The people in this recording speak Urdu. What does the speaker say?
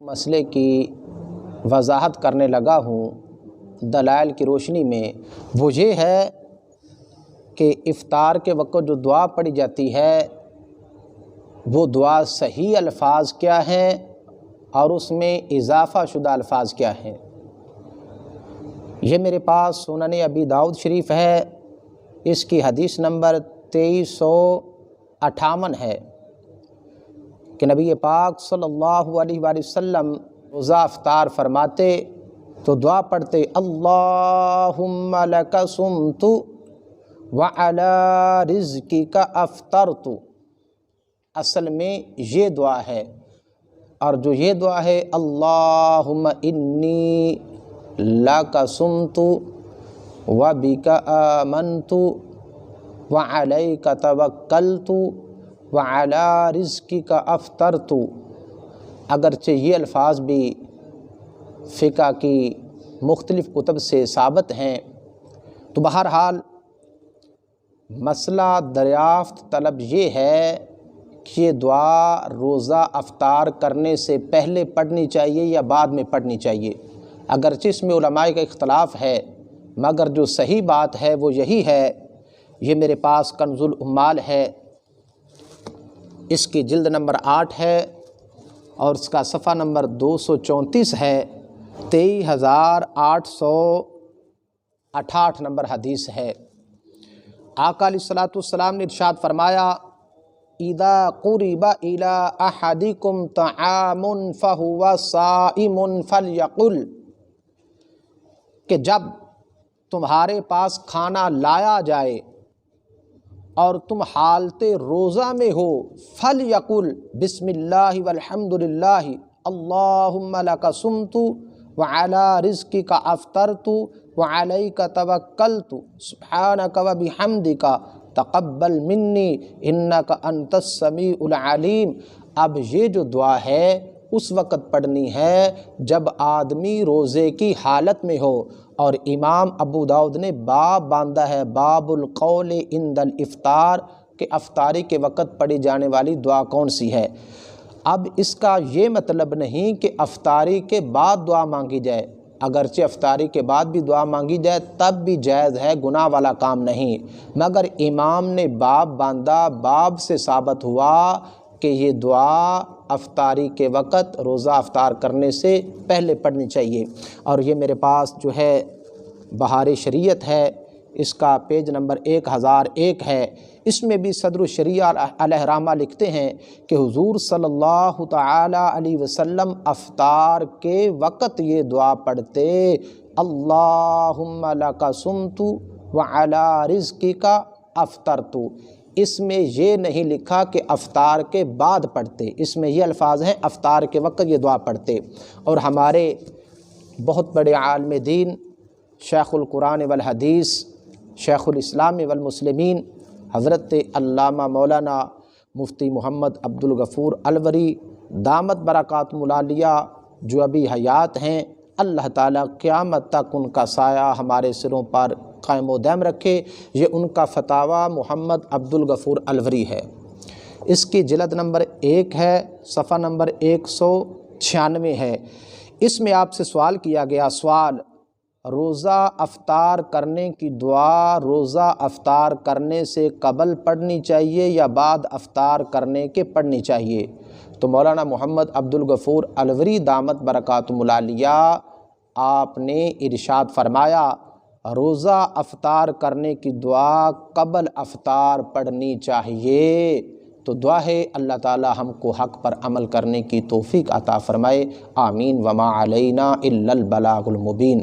مسئلے کی وضاحت کرنے لگا ہوں دلائل کی روشنی میں، وہ یہ ہے کہ افطار کے وقت جو دعا پڑھی جاتی ہے وہ دعا صحیح الفاظ کیا ہیں اور اس میں اضافہ شدہ الفاظ کیا ہیں۔ یہ میرے پاس سنن ابی داؤد شریف ہے، اس کی حدیث نمبر 2358 ہے کہ نبی پاک صلی اللہ علیہ وآلہ وسلم روزہ افطار فرماتے تو دعا پڑھتے اللہم لک صمت وعلی رزقک افطرت۔ اصل میں یہ دعا ہے، اور جو یہ دعا ہے اللہم انی لک صمت وبک آمنت وعلیک توکلت وعلی رزقک افطرت، اگرچہ یہ الفاظ بھی فقہ کی مختلف کتب سے ثابت ہیں، تو بہرحال مسئلہ دریافت طلب یہ ہے کہ یہ دعا روزہ افطار کرنے سے پہلے پڑھنی چاہیے یا بعد میں پڑھنی چاہیے۔ اگرچہ اس میں علماء کا اختلاف ہے، مگر جو صحیح بات ہے وہ یہی ہے۔ یہ میرے پاس کنز العمال ہے، اس کی جلد نمبر 8 ہے اور اس کا صفحہ نمبر 234 ہے، 23,868 نمبر حدیث ہے۔ آقا علیہ الصلوۃ والسلام نے ارشاد فرمایا اذا قرب الى احدکم طعام فهو صائم فلیقل، کہ جب تمہارے پاس کھانا لایا جائے اور تم حالت روزہ میں ہو فلیقل بسم اللہ والحمد للہ اللہم لک صمت وعلی رزقک افطرت وعلیک توکلت سبحانک وبحمدک تقبل منی انک انت السمیع العلیم۔ اب یہ جو دعا ہے اس وقت پڑھنی ہے جب آدمی روزے کی حالت میں ہو، اور امام ابو داؤد نے باب باندھا ہے باب القول عند الافطار، کہ افطاری کے وقت پڑھی جانے والی دعا کون سی ہے۔ اب اس کا یہ مطلب نہیں کہ افطاری کے بعد دعا مانگی جائے، اگرچہ افطاری کے بعد بھی دعا مانگی جائے تب بھی جائز ہے، گناہ والا کام نہیں، مگر امام نے باب باندھا، باب سے ثابت ہوا کہ یہ دعا افطاری کے وقت روزہ افطار کرنے سے پہلے پڑھنی چاہیے۔ اور یہ میرے پاس جو ہے بہار شریعت ہے، اس کا پیج نمبر 1001 ہے، اس میں بھی صدر الشریعہ علیہ رحمہ لکھتے ہیں کہ حضور صلی اللہ تعالی علیہ وسلم افطار کے وقت یہ دعا پڑھتے اللہم لک صمت وعلی رزقک افطرت۔ اس میں یہ نہیں لکھا کہ افطار کے بعد پڑھتے، اس میں یہ الفاظ ہیں افطار کے وقت یہ دعا پڑھتے۔ اور ہمارے بہت بڑے عالم دین شیخ القرآن والحدیث شیخ الاسلام والمسلمین حضرت علامہ مولانا مفتی محمد عبد الغفور الوری دامت برکاتہم العالیہ جو ابھی حیات ہیں، اللہ تعالیٰ قیامت تک ان کا سایہ ہمارے سروں پر قائم و دائم رکھے، یہ ان کا فتاویٰ محمد عبد الغفور الوری ہے۔ اس کی جلد نمبر 1 ہے، صفحہ نمبر 196 ہے۔ اس میں آپ سے سوال کیا گیا، سوال روزہ افطار کرنے کی دعا روزہ افطار کرنے سے قبل پڑھنی چاہیے یا بعد افطار کرنے کے پڑھنی چاہیے؟ تو مولانا محمد عبد الغفور الوری دامت برکاتہم العالیہ آپ نے ارشاد فرمایا روزہ افطار کرنے کی دعا قبل افطار پڑھنی چاہیے۔ تو دعا ہے اللہ تعالی ہم کو حق پر عمل کرنے کی توفیق عطا فرمائے، آمین۔ وما علینا الا البلاغ المبین۔